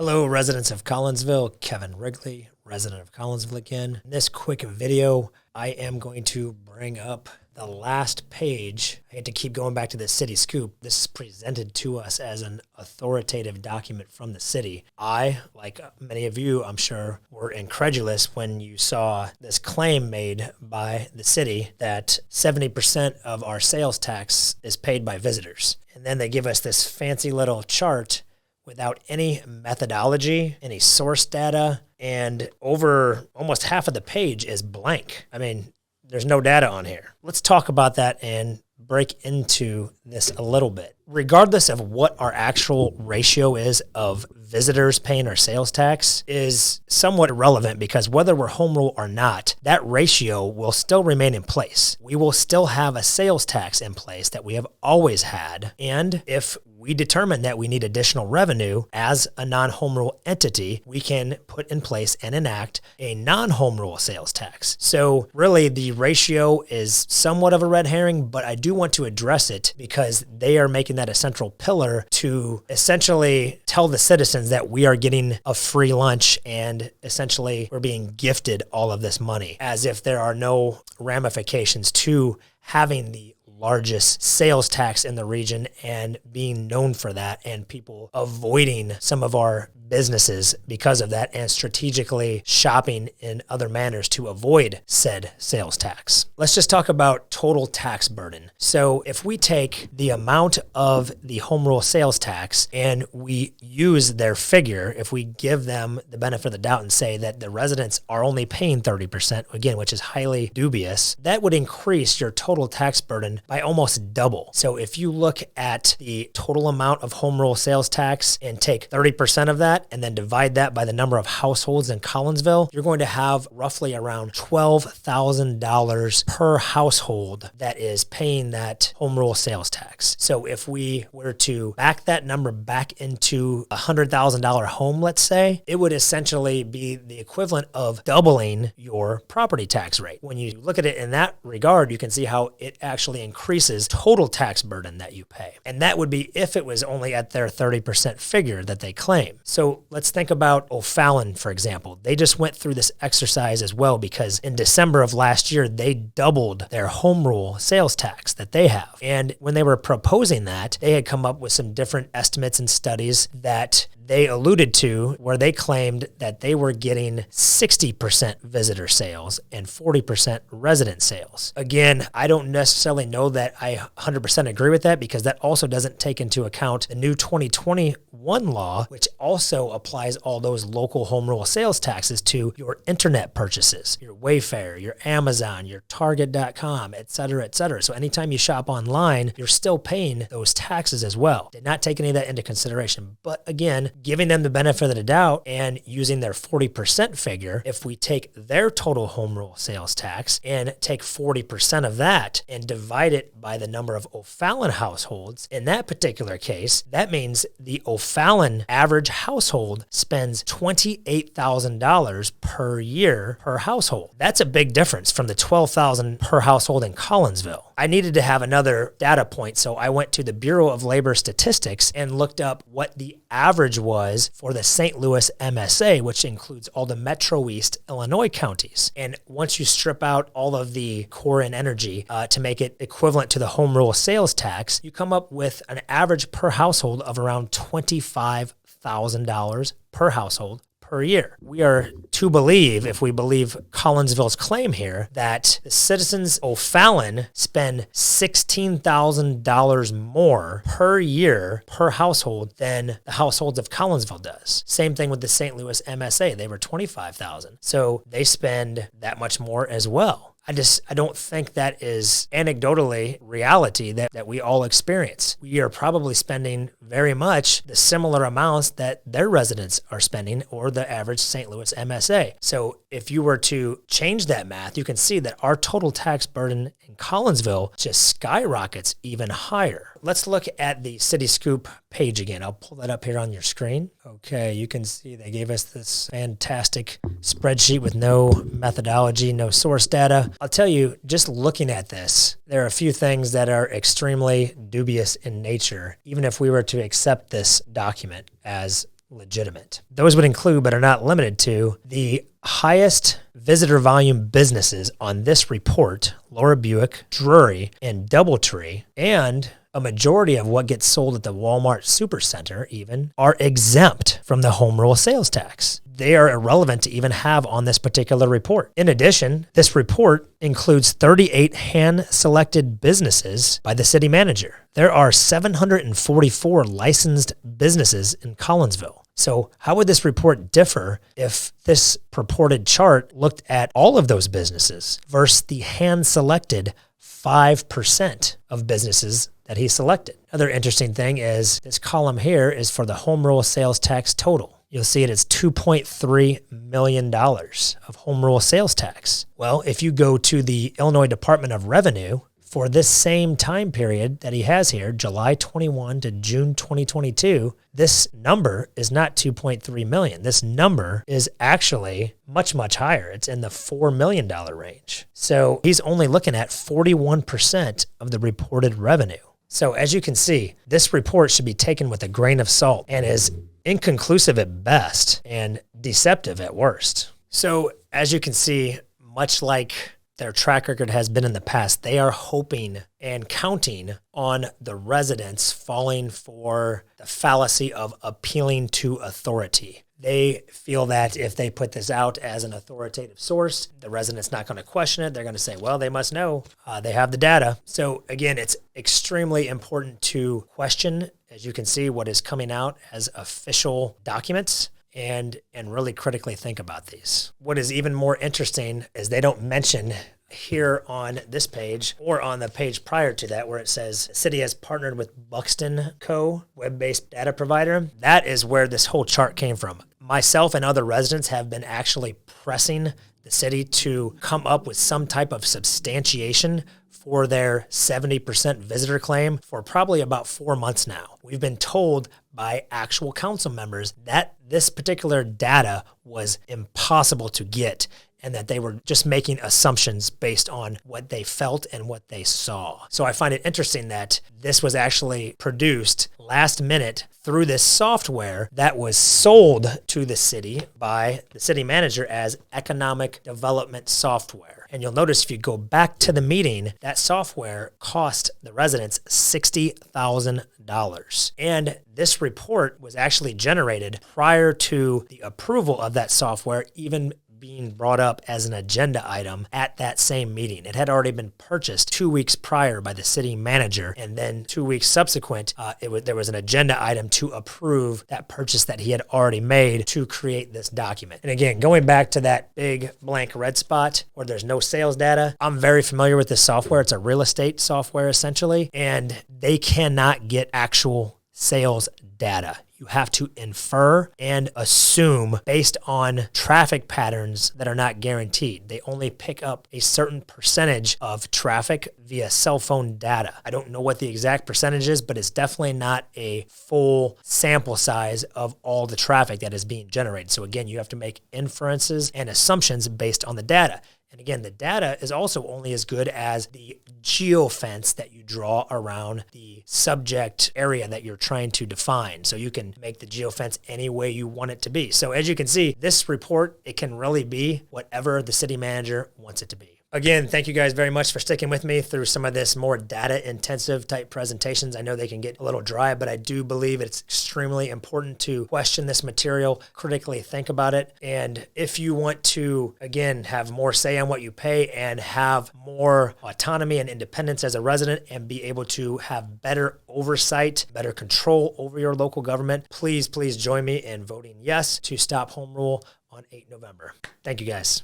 Hello, residents of Collinsville. Kevin Wrigley, resident of Collinsville again. In this quick video, I am going to bring up the last page. I hate to keep going back to the city scoop. This is presented to us as an authoritative document from the city. I, like many of you, I'm sure, were incredulous when you saw this claim made by the city that 70% of our sales tax is paid by visitors. And then they give us this fancy little chart without any methodology, any source data, and over almost half of the page is blank. I mean, there's no data on here. Let's talk about that and break into this a little bit. Regardless of what our actual ratio is of visitors paying our sales tax is somewhat irrelevant, because whether we're home rule or not, that ratio will still remain in place. We will still have a sales tax in place that we have always had. And if we determine that we need additional revenue as a non-home rule entity, we can put in place and enact a non-home rule sales tax. So really the ratio is somewhat of a red herring, but I do want to address it because they are making that a central pillar to essentially tell the citizens that we are getting a free lunch and essentially we're being gifted all of this money, as if there are no ramifications to having the largest sales tax in the region and being known for that, and people avoiding some of our businesses because of that and strategically shopping in other manners to avoid said sales tax. Let's just talk about total tax burden. So if we take the amount of the home rule sales tax and we use their figure, if we give them the benefit of the doubt and say that the residents are only paying 30%, again, which is highly dubious, that would increase your total tax burden by almost double. So if you look at the total amount of home rule sales tax and take 30% of that and then divide that by the number of households in Collinsville, you're going to have roughly around $12,000 per household that is paying that home rule sales tax. So if we were to back that number back into a $100,000 home, let's say, it would essentially be the equivalent of doubling your property tax rate. When you look at it in that regard, you can see how it actually increases total tax burden that you pay. And that would be if it was only at their 30% figure that they claim. So let's think about O'Fallon, for example. They just went through this exercise as well, because in December of last year, they doubled their home rule sales tax that they have. And when they were proposing that, they had come up with some different estimates and studies that they alluded to, where they claimed that they were getting 60% visitor sales and 40% resident sales. Again, I don't necessarily know that I 100% agree with that, because that also doesn't take into account the new 2021 law, which also applies all those local home rule sales taxes to your internet purchases, your Wayfair, your Amazon, your Target.com, et cetera, et cetera. So anytime you shop online, you're still paying those taxes as well. Did not take any of that into consideration. But again, giving them the benefit of the doubt and using their 40% figure, if we take their total home rule sales tax and take 40% of that and divide it by the number of O'Fallon households, in that particular case, that means the O'Fallon average household spends $28,000 per year per household. That's a big difference from the $12,000 per household in Collinsville. I needed to have another data point, so I went to the Bureau of Labor Statistics and looked up what the average was for the St. Louis MSA, which includes all the Metro East Illinois counties. And once you strip out all of the core and energy to make it equivalent to the home rule sales tax, you come up with an average per household of around $25,000 per household per year. We are to believe, if we believe Collinsville's claim here, that the citizens O'Fallon spend $16,000 more per year per household than the households of Collinsville does. Same thing with the St. Louis MSA. They were $25,000. So they spend that much more as well. I don't think that is anecdotally reality that we all experience. We are probably spending very much the similar amounts that their residents are spending, or the average St. Louis MSA. So if you were to change that math, you can see that our total tax burden in Collinsville just skyrockets even higher. Let's look at the City Scoop page again. I'll pull that up here on your screen. Okay, you can see they gave us this fantastic spreadsheet with no methodology, no source data. I'll tell you, just looking at this, there are a few things that are extremely dubious in nature, even if we were to accept this document as legitimate. Those would include, but are not limited to, the highest visitor volume businesses on this report, Laura Buick, Drury, and Doubletree, and a majority of what gets sold at the Walmart Supercenter even are exempt from the home rule sales tax. They are irrelevant to even have on this particular report. In addition, this report includes 38 hand-selected businesses by the city manager. There are 744 licensed businesses in Collinsville. So how would this report differ if this purported chart looked at all of those businesses versus the hand-selected 5% of businesses that he selected? Another interesting thing is this column here is for the home rule sales tax total. You'll see it is $2.3 million of home rule sales tax. Well, if you go to the Illinois Department of Revenue for this same time period that he has here, July 21 to June 2022, this number is not 2.3 million. This number is actually much, much higher. It's in the $4 million range. So he's only looking at 41% of the reported revenue. So as you can see, this report should be taken with a grain of salt and is inconclusive at best and deceptive at worst. So as you can see, much like their track record has been in the past, they are hoping and counting on the residents falling for the fallacy of appealing to authority. They feel that if they put this out as an authoritative source, the resident's not going to question it. They're going to say, well, they must know. They have the data. So again, it's extremely important to question, as you can see, what is coming out as official documents and really critically think about these. What is even more interesting is they don't mention here on this page or on the page prior to that where it says the city has partnered with Buxton Co., web-based data provider. That is where this whole chart came from. Myself and other residents have been actually pressing the city to come up with some type of substantiation for their 70% visitor claim for probably about 4 months now. We've been told by actual council members that this particular data was impossible to get and that they were just making assumptions based on what they felt and what they saw. So I find it interesting that this was actually produced last minute through this software that was sold to the city by the city manager as economic development software. And you'll notice if you go back to the meeting, that software cost the residents $60,000. And this report was actually generated prior to the approval of that software even being brought up as an agenda item at that same meeting. It had already been purchased 2 weeks prior by the city manager, and then 2 weeks subsequent, there was an agenda item to approve that purchase that he had already made to create this document. And again, going back to that big blank red spot where there's no sales data, I'm very familiar with this software. It's a real estate software essentially, and they cannot get actual sales data. You have to infer and assume based on traffic patterns that are not guaranteed. They only pick up a certain percentage of traffic via cell phone data. I don't know what the exact percentage is, but it's definitely not a full sample size of all the traffic that is being generated. So again, you have to make inferences and assumptions based on the data. And again, the data is also only as good as the geofence that you draw around the subject area that you're trying to define. So you can make the geofence any way you want it to be. So as you can see, this report, it can really be whatever the city manager wants it to be. Again, thank you guys very much for sticking with me through some of this more data-intensive type presentations. I know they can get a little dry, but I do believe it's extremely important to question this material, critically think about it. And if you want to, again, have more say on what you pay and have more autonomy and independence as a resident and be able to have better oversight, better control over your local government, please join me in voting yes to stop home rule on 8 November. Thank you guys.